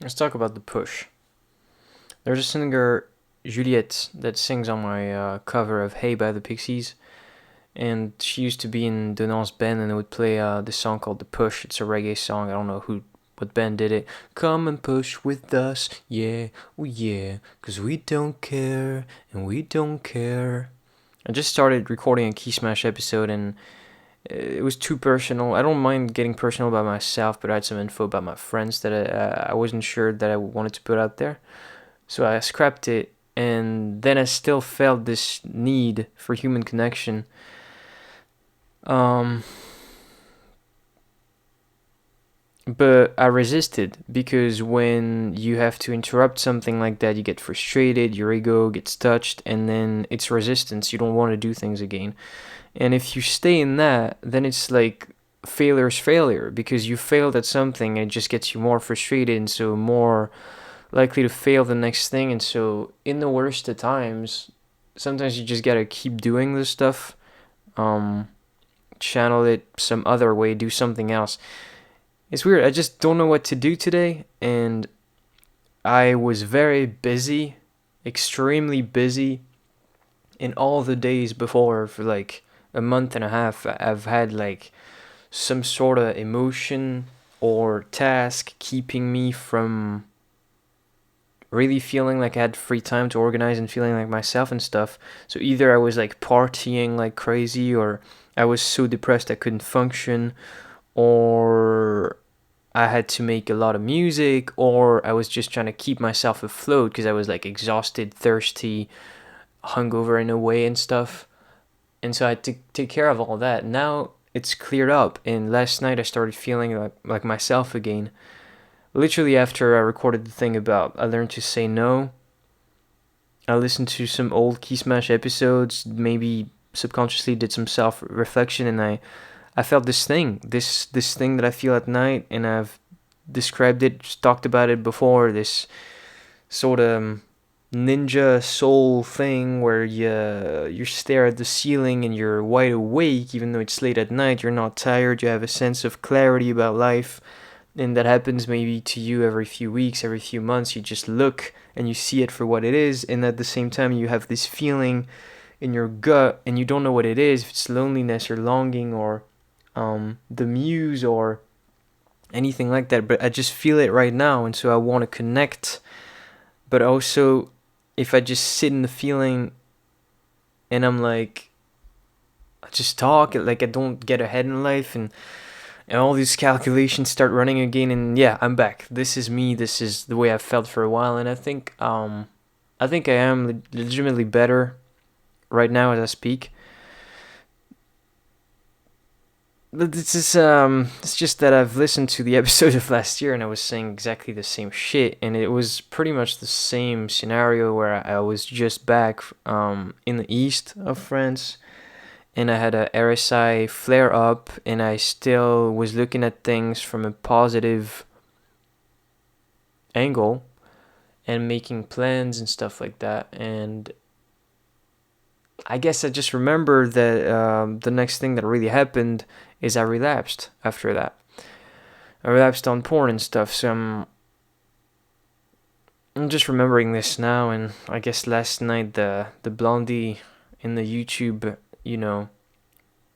Let's talk about the push. There's a singer, Juliette, that sings on my cover of Hey by the Pixies. And she used to be in Donon's band and would play this song called The Push. It's a reggae song. I don't know what band did it. Come and push with us, yeah, oh yeah, 'cause we don't care, and we don't care. I just started recording a Key Smash episode and it was too personal. I don't mind getting personal about myself, but I had some info about my friends that I wasn't sure that I wanted to put out there. So I scrapped it, and then I still felt this need for human connection. Um, but I resisted because when you have to interrupt something like that, you get frustrated, your ego gets touched, and then it's resistance. You don't want to do things again. And if you stay in that, then it's like failure's failure because you failed at something and it just gets you more frustrated and so more likely to fail the next thing. And so, in the worst of times, sometimes you just gotta keep doing this stuff, um, channel it some other way, do something else. It's weird. I just don't know what to do today, and I was very busy, extremely busy, in all the days before for like a month and a half. I've had like some sort of emotion or task keeping me from really feeling like I had free time to organize and feeling like myself and stuff. So either I was like partying like crazy, or I was so depressed I couldn't function, or I had to make a lot of music, or I was just trying to keep myself afloat because I was like exhausted, thirsty, hungover in a way and stuff. And so I had to take care of all that. Now it's cleared up, and last night I started feeling like myself again. Literally after I recorded the thing about I learned to say no, I listened to some old Key Smash episodes, maybe subconsciously did some self reflection, and I felt this thing that I feel at night, and I've described it, talked about it before. This sort of ninja soul thing where you stare at the ceiling and you're wide awake, even though it's late at night. You're not tired. You have a sense of clarity about life, and that happens maybe to you every few weeks, every few months. You just look and you see it for what it is, and at the same time you have this feeling in your gut and you don't know what it is, if it's loneliness or longing or the muse or anything like that, but I just feel it right now, and so I want to connect. But also, if I just sit in the feeling and I'm like, I just talk, like I don't get ahead in life, and all these calculations start running again, and yeah, I'm back. This is me. This is the way I've felt for a while, and I think I am legitimately better right now as I speak. But it's just that I've listened to the episode of last year and I was saying exactly the same shit, and it was pretty much the same scenario where I was just back in the east of France, and I had a RSI flare up, and I still was looking at things from a positive angle and making plans and stuff like that. And I guess I just remember that the next thing that really happened is I relapsed after that. I relapsed on porn and stuff, so I'm just remembering this now, and I guess last night the blondie in the YouTube,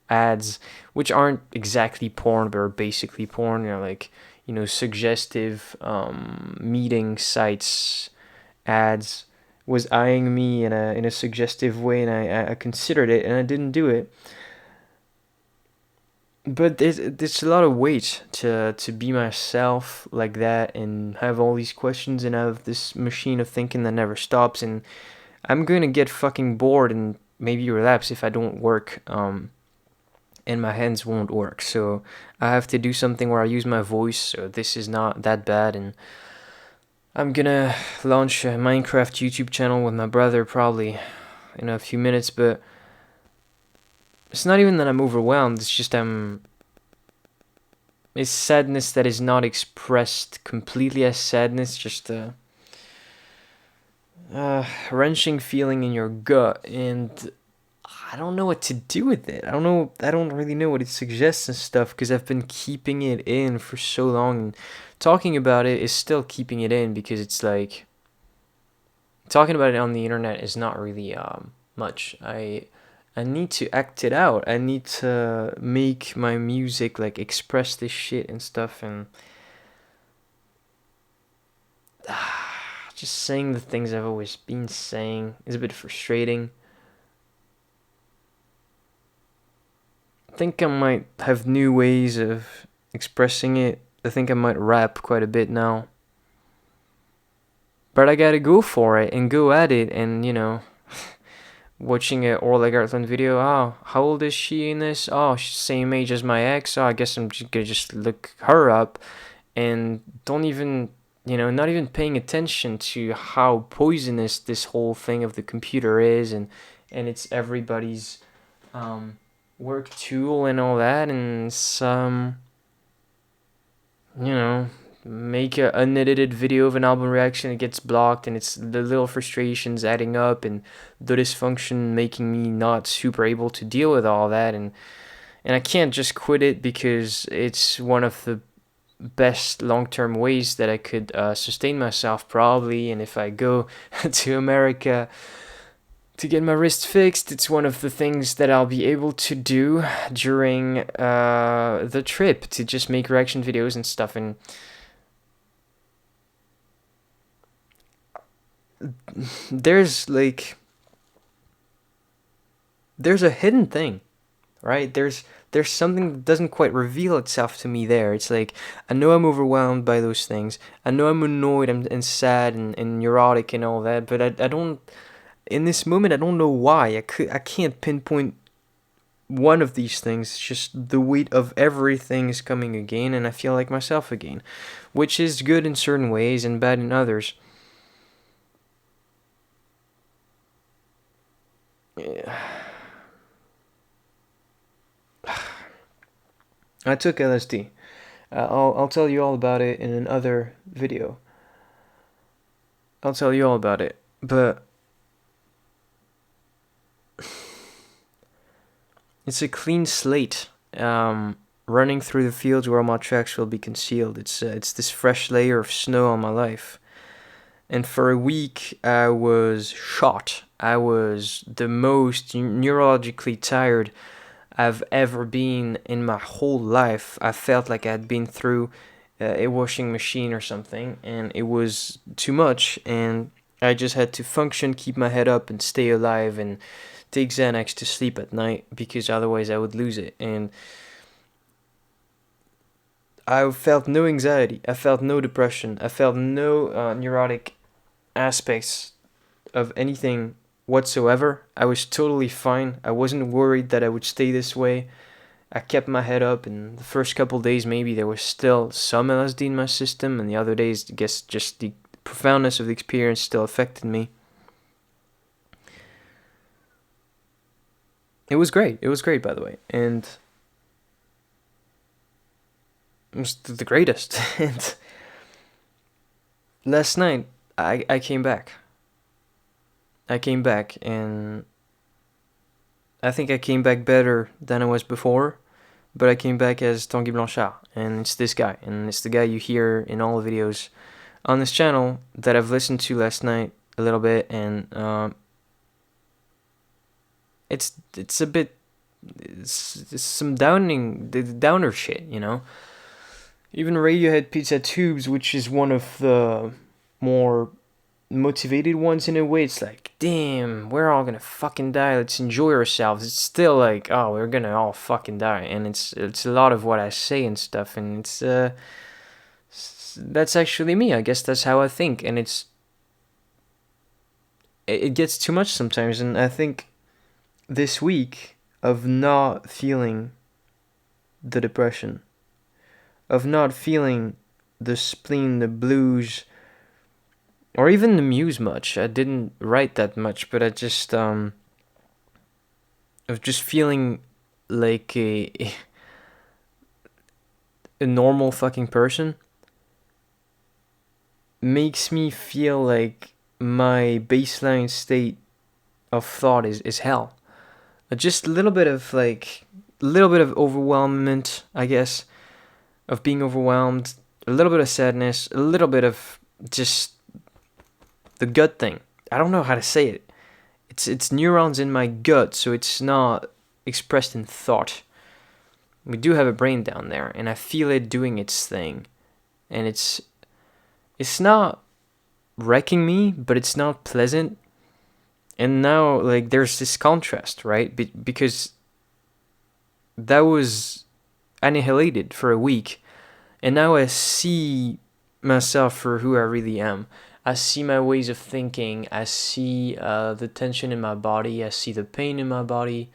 ads, which aren't exactly porn but are basically porn, like suggestive meeting sites ads, was eyeing me in a suggestive way, and I considered it, and I didn't do it. But there's a lot of weight to be myself like that and have all these questions and have this machine of thinking that never stops, and I'm going to get fucking bored and maybe relapse if I don't work, and my hands won't work. So I have to do something where I use my voice, so this is not that bad. And I'm gonna launch a Minecraft YouTube channel with my brother probably in a few minutes, but it's not even that I'm overwhelmed, it's just it's sadness that is not expressed completely as sadness, just a wrenching feeling in your gut. And I don't know what to do with it. I don't know. I don't really know what it suggests and stuff because I've been keeping it in for so long. And talking about it is still keeping it in because it's like talking about it on the internet is not really much. I need to act it out. I need to make my music like express this shit and stuff and just saying the things I've always been saying is a bit frustrating. I think I might have new ways of expressing it. I think I might rap quite a bit now. But I gotta go for it and go at it and, watching a Orla Gartland video. Oh, how old is she in this? Oh, she's same age as my ex. Oh, I guess I'm just gonna just look her up and don't even, not even paying attention to how poisonous this whole thing of the computer is and it's everybody's work tool and all that and some, you know, make a unedited video of an album reaction, it gets blocked, and it's the little frustrations adding up, and the dysfunction making me not super able to deal with all that, and I can't just quit it because it's one of the best long-term ways that I could sustain myself probably, and if I go to America to get my wrist fixed, it's one of the things that I'll be able to do during the trip to just make reaction videos and stuff. And there's like there's a hidden thing, right? There's something that doesn't quite reveal itself to me there. It's like I know I'm overwhelmed by those things. I know I'm annoyed and sad and neurotic and all that, but I don't in this moment I don't know why. I can't pinpoint one of these things. It's just the weight of everything is coming again and I feel like myself again, which is good in certain ways and bad in others. I took LSD. I'll tell you all about it in another video. I'll tell you all about it. But it's a clean slate. Running through the fields where all my tracks will be concealed. It's this fresh layer of snow on my life. And for a week, I was shot. I was the most neurologically tired I've ever been in my whole life. I felt like I'd been through a washing machine or something, and it was too much. And I just had to function, keep my head up, and stay alive, and take Xanax to sleep at night because otherwise I would lose it. And I felt no anxiety. I felt no depression. I felt no neurotic aspects of anything whatsoever. I was totally fine. I wasn't worried that I would stay this way. I kept my head up, and the first couple days maybe there was still some LSD in my system, and the other days I guess just the profoundness of the experience still affected me. It was great. It was great, by the way, and it was the greatest. And last night I came back. I came back, and I think I came back better than I was before, but I came back as Tanguy Blanchard, and it's this guy, and it's the guy you hear in all the videos on this channel that I've listened to last night a little bit, and it's a bit it's some downer shit, Even Radiohead Pizza Tubes, which is one of the more motivated ones in a way, it's like, damn, we're all gonna fucking die, let's enjoy ourselves. It's still like, oh, we're gonna all fucking die, and it's a lot of what I say and stuff, and that's actually me. I guess that's how I think, and it gets too much sometimes, and I think this week of not feeling the depression, of not feeling the spleen, the blues, or even the muse much. I didn't write that much, but I just of just feeling like a normal fucking person makes me feel like my baseline state of thought is hell. just a little bit of like a little bit of overwhelmment, I guess, of being overwhelmed, a little bit of sadness, a little bit of just the gut thing. I don't know how to say it. It's neurons in my gut, so it's not expressed in thought. We do have a brain down there, and I feel it doing its thing, and it's not wrecking me, but it's not pleasant. And now, like, there's this contrast, right? Because that was annihilated for a week, and now I see myself for who I really am. I see my ways of thinking. I see the tension in my body. I see the pain in my body,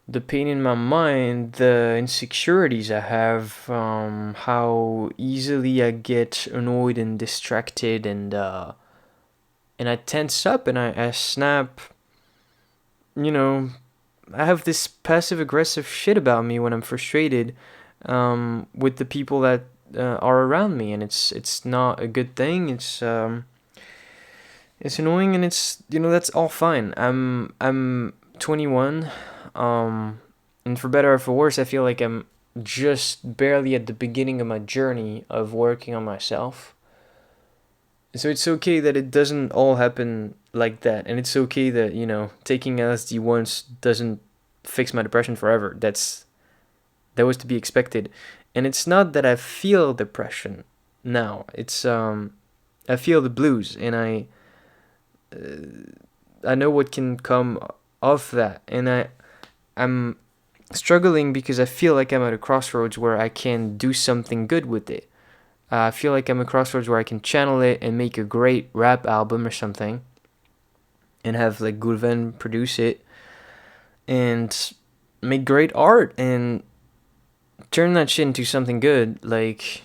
the pain in my mind, the insecurities I have, how easily I get annoyed and distracted, and I tense up and I snap. You know, I have this passive aggressive shit about me when I'm frustrated, with the people that are around me, and it's not a good thing. It's annoying, and it's, that's all fine. I'm 21, and for better or for worse, I feel like I'm just barely at the beginning of my journey of working on myself. So it's okay that it doesn't all happen like that, and it's okay that taking LSD once doesn't fix my depression forever. That was to be expected, and it's not that I feel depression now. It's I feel the blues, and I know what can come of that, and I'm struggling because I feel like I'm at a crossroads where I can do something good with it. I feel like I'm at a crossroads where I can channel it and make a great rap album or something, and have like Gulven produce it and make great art and turn that shit into something good. Like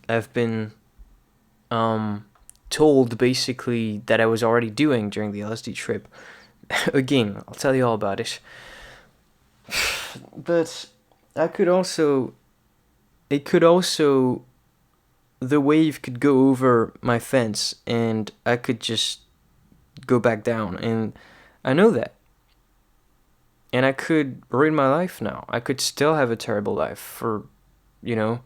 I've been told basically that I was already doing during the LSD trip. Again, I'll tell you all about it. But I could also, it could also, the wave could go over my fence and I could just go back down. And I know that. And I could ruin my life now. I could still have a terrible life for, you know,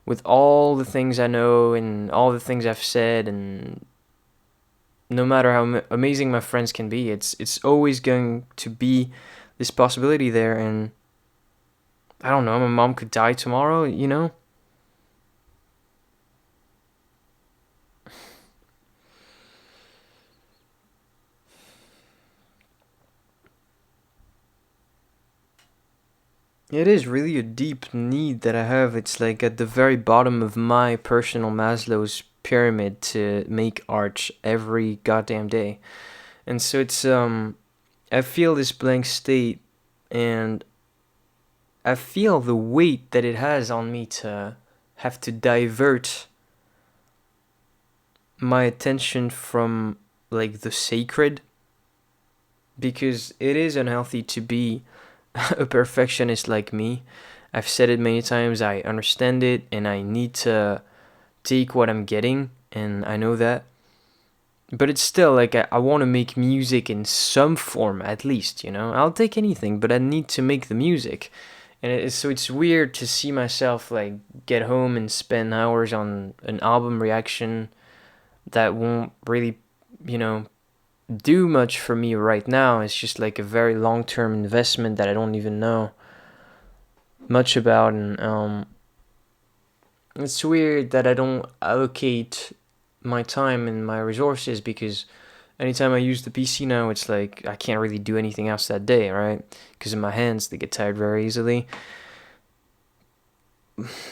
with all the things I know and all the things I've said, and no matter how amazing my friends can be, it's always going to be this possibility there. And I don't know, my mom could die tomorrow, It is really a deep need that I have. It's like at the very bottom of my personal Maslow's pyramid to make art every goddamn day. And so I feel this blank state, and I feel the weight that it has on me to have to divert my attention from like the sacred, because it is unhealthy to be a perfectionist like me. I've said it many times, I understand it, and I need to take what I'm getting, and I know that. But it's still like I want to make music in some form at least, I'll take anything, but I need to make the music. And so it's weird to see myself like get home and spend hours on an album reaction that won't really, you know, do much for me right now. It's just like a very long term investment that I don't even know much about. And it's weird that I don't allocate my time and my resources, because anytime I use the PC now, it's like I can't really do anything else that day, right? Because in my hands, they get tired very easily.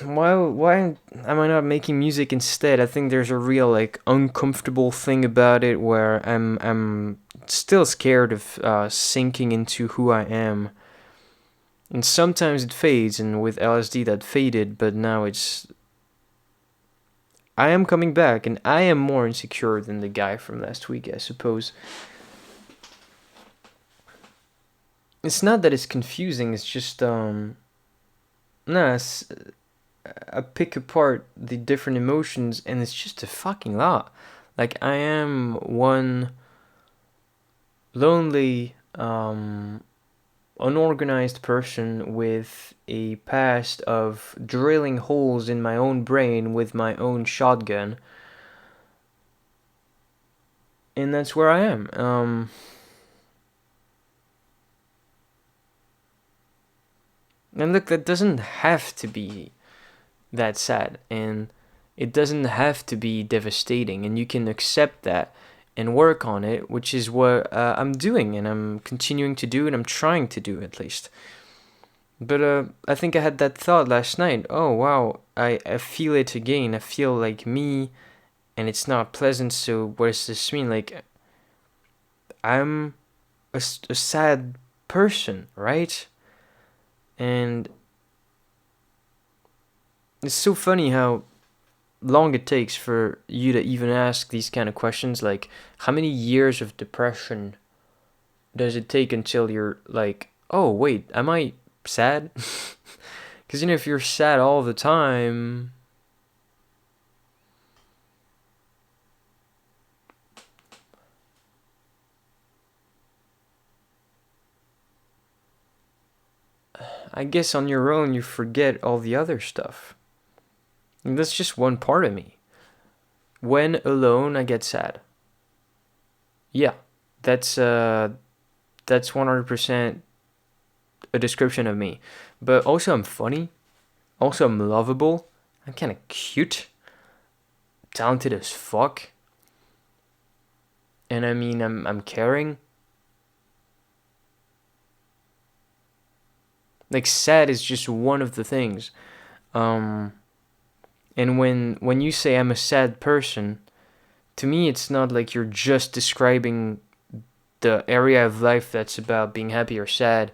Why am I not making music instead? I think there's a real like uncomfortable thing about it where I'm still scared of sinking into who I am. And sometimes it fades, and with LSD that faded, but now I am coming back, and I am more insecure than the guy from last week, I suppose. It's not that it's confusing, it's just nah, I pick apart the different emotions, and it's just a fucking lot. Like I am one lonely, unorganized person with a past of drilling holes in my own brain with my own shotgun. And that's where I am. And look, that doesn't have to be that sad, and it doesn't have to be devastating, and you can accept that and work on it, which is what I'm doing, and I'm continuing to do, and I'm trying to do at least. But I think I had that thought last night. Oh wow, I feel it again. I feel like me, and it's not pleasant. So what does this mean? Like I'm a sad person, right? And it's so funny how long it takes for you to even ask these kind of questions. Like, how many years of depression does it take until you're like, oh, wait, am I sad? Because, if you're sad all the time, I guess on your own you forget all the other stuff. And that's just one part of me. When alone, I get sad. Yeah, that's 100% a description of me. But also, I'm funny. Also, I'm lovable. I'm kind of cute. Talented as fuck. And I mean, I'm caring. Like, sad is just one of the things. And when you say I'm a sad person, to me, it's not like you're just describing the area of life that's about being happy or sad.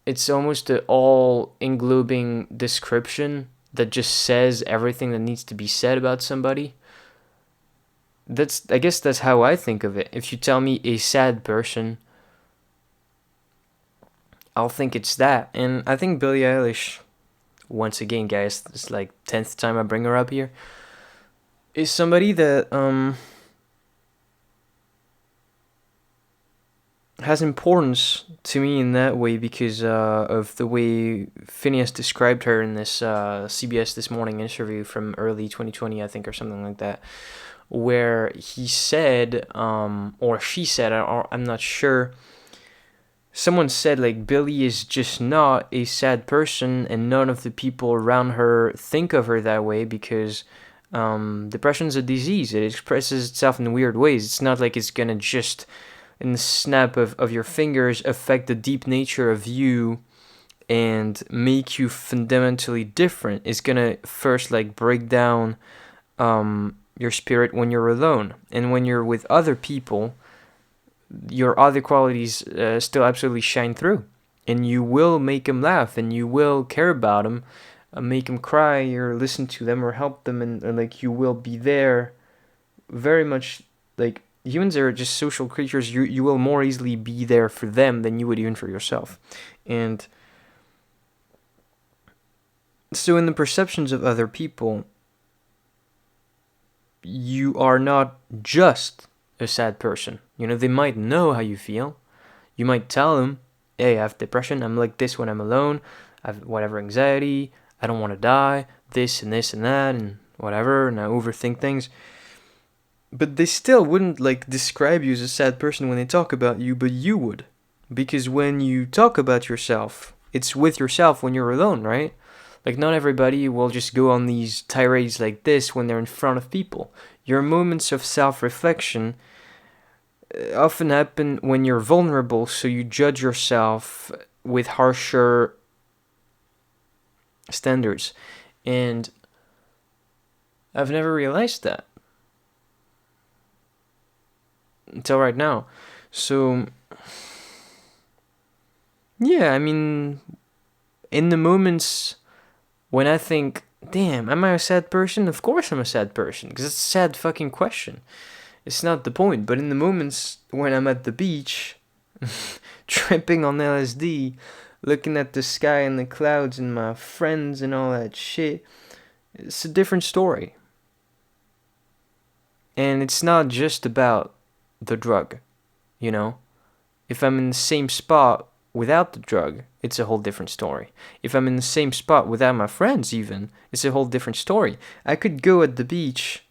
It's almost an all-englobing description that just says everything that needs to be said about somebody. I guess that's how I think of it. If you tell me a sad person, I'll think it's that. And I think Billie Eilish, once again, guys, it's like 10th time I bring her up here, is somebody that has importance to me in that way because of the way Phineas described her in this CBS This Morning interview from early 2020, I think, or something like that, where he said, or she said, I'm not sure, someone said, like, Billie is just not a sad person, and none of the people around her think of her that way because depression's a disease. It expresses itself in weird ways. It's not like it's gonna just, in the snap of your fingers, affect the deep nature of you and make you fundamentally different. It's gonna first, like, break down your spirit when you're alone. And when you're with other people, your other qualities still absolutely shine through. And you will make them laugh, and you will care about them, make them cry, or listen to them, or help them, and like, you will be there very much. Like, humans are just social creatures. You will more easily be there for them than you would even for yourself. And so in the perceptions of other people, you are not just a sad person. They might know how you feel. You might tell them, hey, I have depression, I'm like this when I'm alone, I have whatever anxiety, I don't want to die, this and this and that, and whatever, and I overthink things. But they still wouldn't, like, describe you as a sad person when they talk about you, but you would. Because when you talk about yourself, it's with yourself when you're alone, right? Like, not everybody will just go on these tirades like this when they're in front of people. Your moments of self-reflection often happen when you're vulnerable, so you judge yourself with harsher standards. And I've never realized that until right now. So, yeah, I mean, in the moments when I think, damn, am I a sad person? Of course I'm a sad person, because it's a sad fucking question. It's not the point. But in the moments when I'm at the beach, tripping on LSD, looking at the sky and the clouds and my friends and all that shit, it's a different story. And it's not just about the drug, If I'm in the same spot without the drug, it's a whole different story. If I'm in the same spot without my friends, even, it's a whole different story. I could go at the beach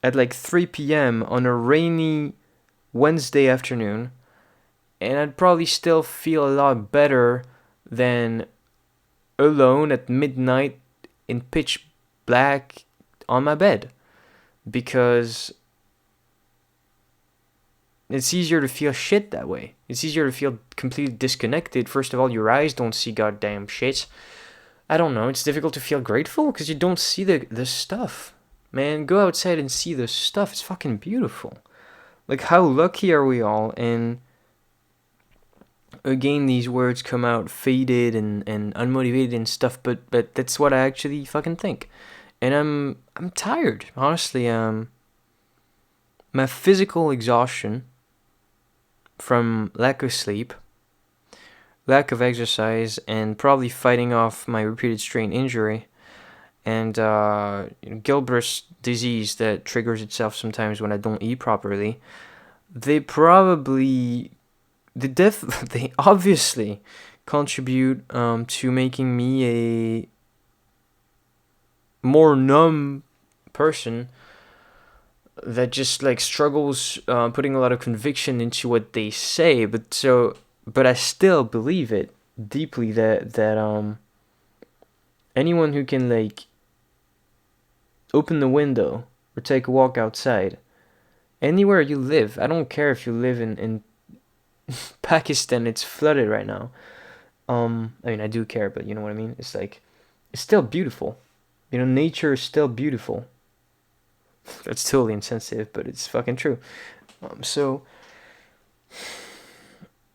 at like 3 p.m. on a rainy Wednesday afternoon, and I'd probably still feel a lot better than alone at midnight in pitch black on my bed, because it's easier to feel shit that way. It's easier to feel completely disconnected. First of all, your eyes don't see goddamn shit. I don't know. It's difficult to feel grateful because you don't see the stuff. Man, go outside and see the stuff. It's fucking beautiful. Like, how lucky are we all? And again, these words come out faded and unmotivated and stuff, but that's what I actually fucking think. And I'm tired, honestly. My physical exhaustion from lack of sleep, lack of exercise, and probably fighting off my repeated strain injury, and Gilbert's disease that triggers itself sometimes when I don't eat properly, they obviously contribute to making me a more numb person that just like struggles putting a lot of conviction into what they say, but I still believe it deeply that anyone who can like open the window or take a walk outside anywhere you live, I don't care if you live in Pakistan, it's flooded right now. I mean, I do care, but you know what I mean? It's like, it's still beautiful. You know, nature is still beautiful. That's totally insensitive, but it's fucking true. So,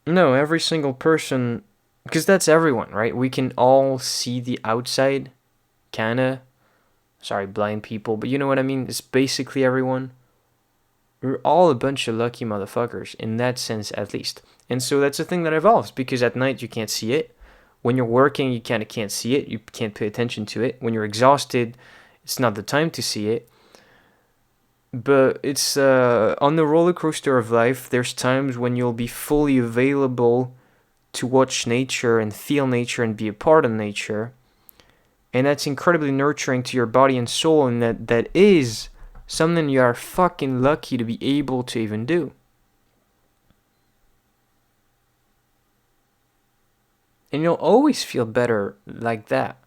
no, every single person, because that's everyone, right? We can all see the outside, kinda. Sorry, blind people, but you know what I mean? It's basically everyone. We're all a bunch of lucky motherfuckers, in that sense at least. And so that's a thing that evolves, because at night you can't see it. When you're working, you kind of can't see it. You can't pay attention to it. When you're exhausted, it's not the time to see it. But it's on the roller coaster of life, there's times when you'll be fully available to watch nature and feel nature and be a part of nature. And that's incredibly nurturing to your body and soul, and that is something you are fucking lucky to be able to even do. And you'll always feel better like that.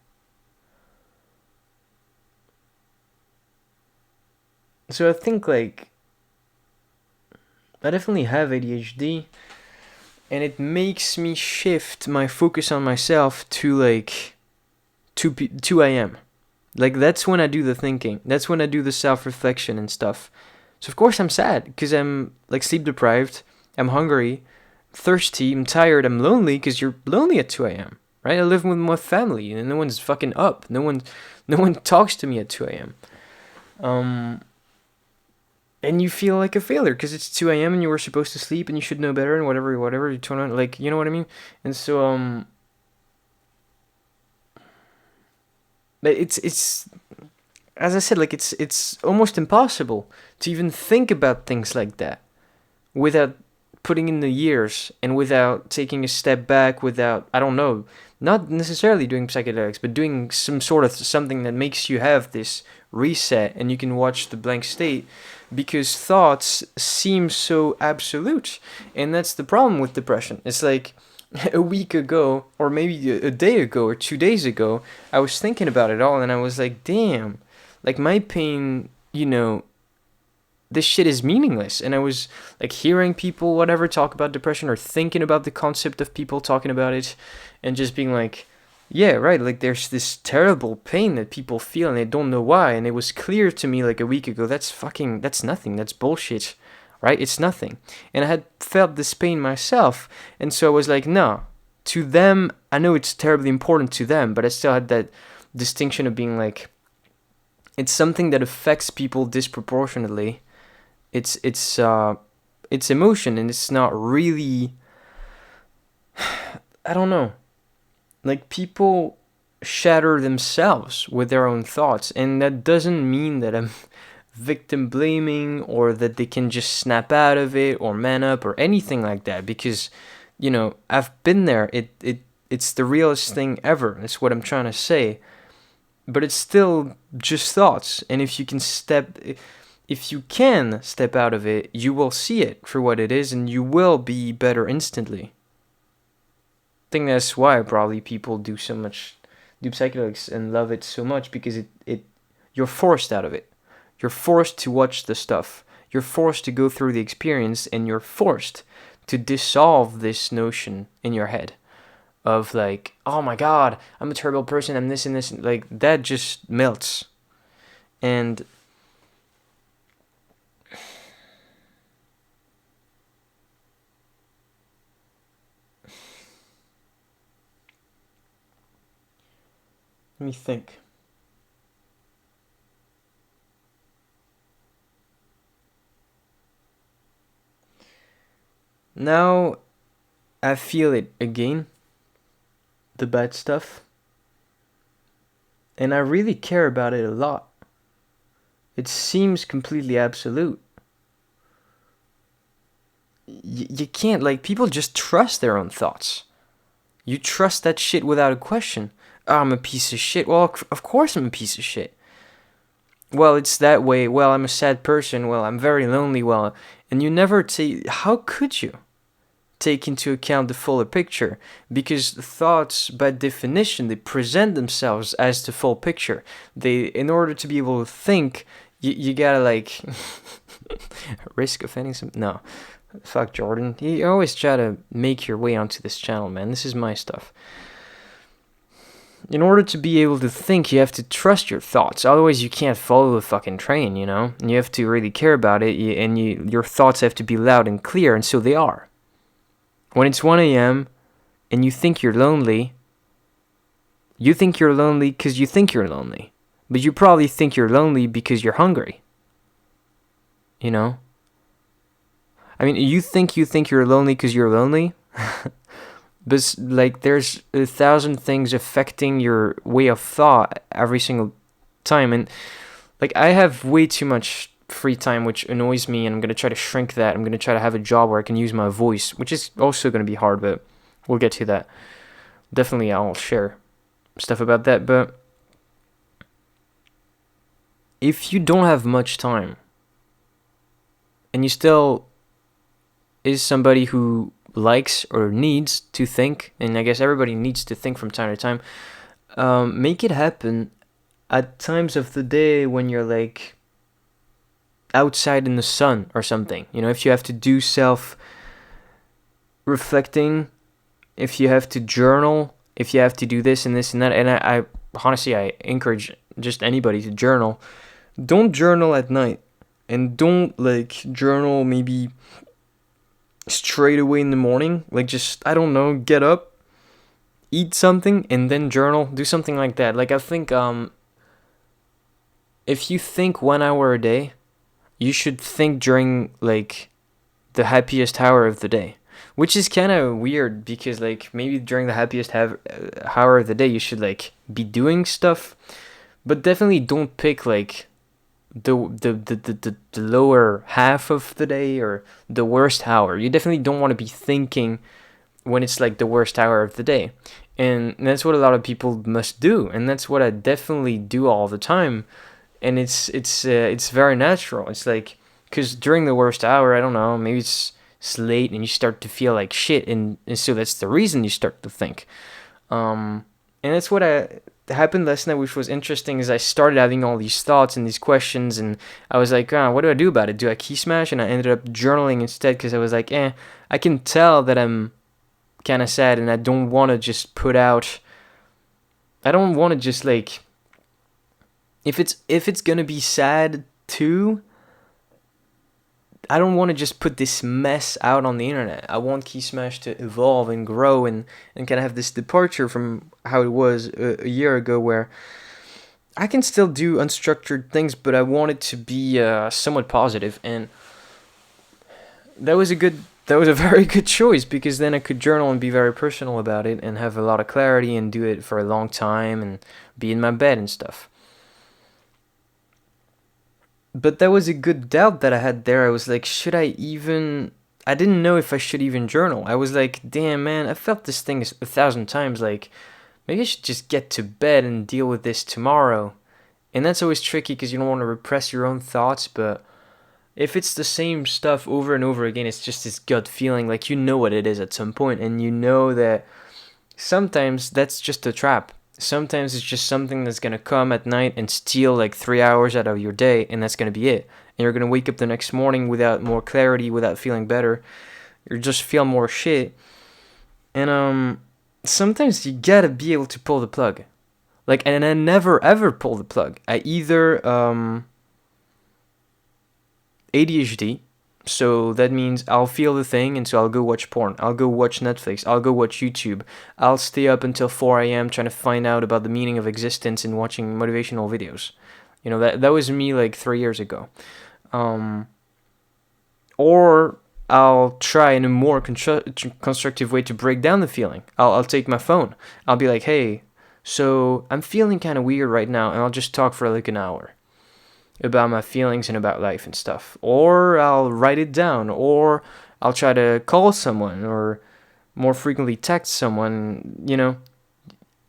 So I think like I definitely have ADHD, and it makes me shift my focus on myself to like 2 a.m. Like that's when I do the thinking. That's when I do the self-reflection and stuff. So of course I'm sad because I'm like sleep deprived. I'm hungry, thirsty, I'm tired, I'm lonely because you're lonely at 2 a.m. Right? I live with my family and no one's fucking up. No one talks to me at 2 a.m. And you feel like a failure because it's 2 a.m. and you were supposed to sleep and you should know better and whatever you turn on, like, you know what I mean? And so it's as I said, like it's almost impossible to even think about things like that without putting in the years and without taking a step back, without, I don't know, not necessarily doing psychedelics, but doing some sort of something that makes you have this reset and you can watch the blank state, because thoughts seem so absolute. And that's the problem with depression. It's like a week ago, or maybe a day ago, or 2 days ago, I was thinking about it all and I was like, damn, like my pain, you know, this shit is meaningless. And I was like hearing people, whatever, talk about depression, or thinking about the concept of people talking about it, and just being like, yeah, right, like there's this terrible pain that people feel and they don't know why. And it was clear to me like a week ago, that's nothing, that's bullshit, right? It's nothing. And I had felt this pain myself. And so I was like, no, to them, I know it's terribly important to them, but I still had that distinction of being like, it's something that affects people disproportionately. It's emotion, and it's not really, I don't know. Like, people shatter themselves with their own thoughts, and that doesn't mean that I'm victim blaming or that they can just snap out of it or man up or anything like that, because I've been there. It's the realest thing ever. That's what I'm trying to say. But it's still just thoughts, and if you can step out of it, you will see it for what it is, and you will be better instantly. I think that's why probably people do psychedelics and love it so much, because you're forced out of it. You're forced to watch the stuff. You're forced to go through the experience, and you're forced to dissolve this notion in your head of like, oh my god, I'm a terrible person, I'm this and this. Like, that just melts. And let me think. Now I feel it again, the bad stuff. And I really care about it a lot. It seems completely absolute. You can't, like, people just trust their own thoughts. You trust that shit without a question. Oh, I'm a piece of shit. Well, of course I'm a piece of shit. Well, it's that way. Well, I'm a sad person. Well, I'm very lonely. Well, and you never say, how could you take into account the fuller picture? Because thoughts, by definition, they present themselves as the full picture. In order to be able to think, you gotta, like, risk offending some. No, fuck Jordan. You always try to make your way onto this channel, man. This is my stuff. In order to be able to think, you have to trust your thoughts. Otherwise, you can't follow the fucking train, And you have to really care about it, and your thoughts have to be loud and clear, and so they are. When it's 1 a.m. and you think you're lonely because you think you're lonely. But you probably think you're lonely because you're hungry. I mean, you think you're lonely because you're lonely? But, like, there's 1,000 things affecting your way of thought every single time. And, like, I have way too much free time, which annoys me, and I'm going to try to shrink that. I'm going to try to have a job where I can use my voice, which is also going to be hard, but we'll get to that. Definitely I'll share stuff about that. But if you don't have much time, and you still is somebody who likes or needs to think, and I guess everybody needs to think from time to time, make it happen at times of the day when you're, like, outside in the sun or something. If you have to do self-reflecting, if you have to journal, if you have to do this and this and that, and I honestly, I encourage just anybody to journal. Don't journal at night, and don't, like, journal maybe straight away in the morning. Like, just, I don't know, get up, eat something, and then journal. Do something like that. Like, I think if you think 1 hour a day, you should think during, like, the happiest hour of the day. Which is kind of weird, because, like, maybe during the happiest hour of the day, you should, like, be doing stuff. But definitely don't pick, like, the lower half of the day or the worst hour. You definitely don't want to be thinking when it's, like, the worst hour of the day. And that's what a lot of people must do. And that's what I definitely do all the time. And it's very natural. It's like, because during the worst hour, I don't know, maybe it's late and you start to feel like shit, and so that's the reason you start to think. And that's what happened last night, which was interesting, is I started having all these thoughts and these questions, and I was like, what do I do about it? Do I key smash? And I ended up journaling instead, because I was like, I can tell that I'm kind of sad, and I don't want to just like, if it's gonna be sad too, I don't want to just put this mess out on the internet. I want Key Smash to evolve and grow and kind of have this departure from how it was a year ago, where I can still do unstructured things, but I want it to be somewhat positive. And that was a very good choice, because then I could journal and be very personal about it and have a lot of clarity and do it for a long time and be in my bed and stuff. But that was a good doubt that I had there. I was like, should I even... I didn't know if I should even journal. I was like, damn man, I felt this thing 1,000 times. Like, maybe I should just get to bed and deal with this tomorrow. And that's always tricky because you don't want to repress your own thoughts, but if it's the same stuff over and over again, it's just this gut feeling, like you know what it is at some point, and you know that sometimes that's just a trap. Sometimes it's just something that's gonna come at night and steal like 3 hours out of your day, and that's gonna be it. And you're gonna wake up the next morning without more clarity, without feeling better. You just feel more shit. And sometimes you gotta be able to pull the plug. Like, and I never ever pull the plug. I either ADHD. So that means I'll feel the thing, and so I'll go watch porn. I'll go watch Netflix. I'll go watch YouTube. I'll stay up until 4 a.m. trying to find out about the meaning of existence and watching motivational videos. You know, that was me like 3 years ago. Or I'll try in a more constructive way to break down the feeling. I'll take my phone. I'll be like, hey, so I'm feeling kind of weird right now, and I'll just talk for like an hour about my feelings and about life and stuff. Or I'll write it down, or I'll try to call someone, or more frequently text someone. You know,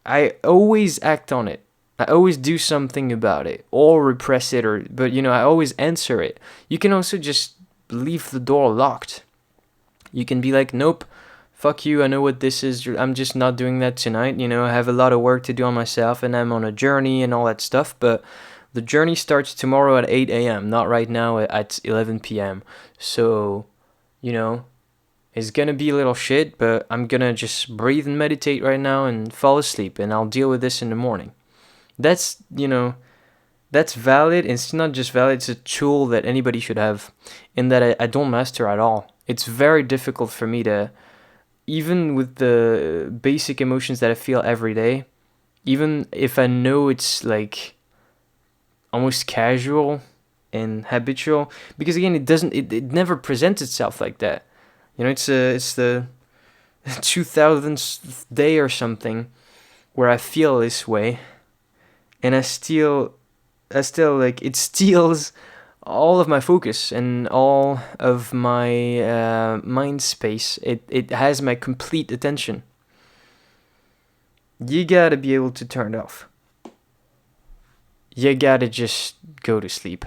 I always act on it. I always do something about it, or repress it, but you know, I always answer it. You can also just leave the door locked. You can be like, nope, fuck you, I know what this is, I'm just not doing that tonight. You know, I have a lot of work to do on myself, and I'm on a journey and all that stuff, but the journey starts tomorrow at 8 a.m., not right now at 11 p.m. So, you know, it's gonna be a little shit, but I'm gonna just breathe and meditate right now and fall asleep, and I'll deal with this in the morning. That's, you know, that's valid. It's not just valid, it's a tool that anybody should have, and that I don't master at all. It's very difficult for me to, even with the basic emotions that I feel every day, even if I know it's like almost casual and habitual, because again, it never presents itself like that. You know, it's the 2000th day or something where I feel this way, and I still like, it steals all of my focus and all of my mind space. It has my complete attention. You gotta be able to turn it off. You gotta just go to sleep.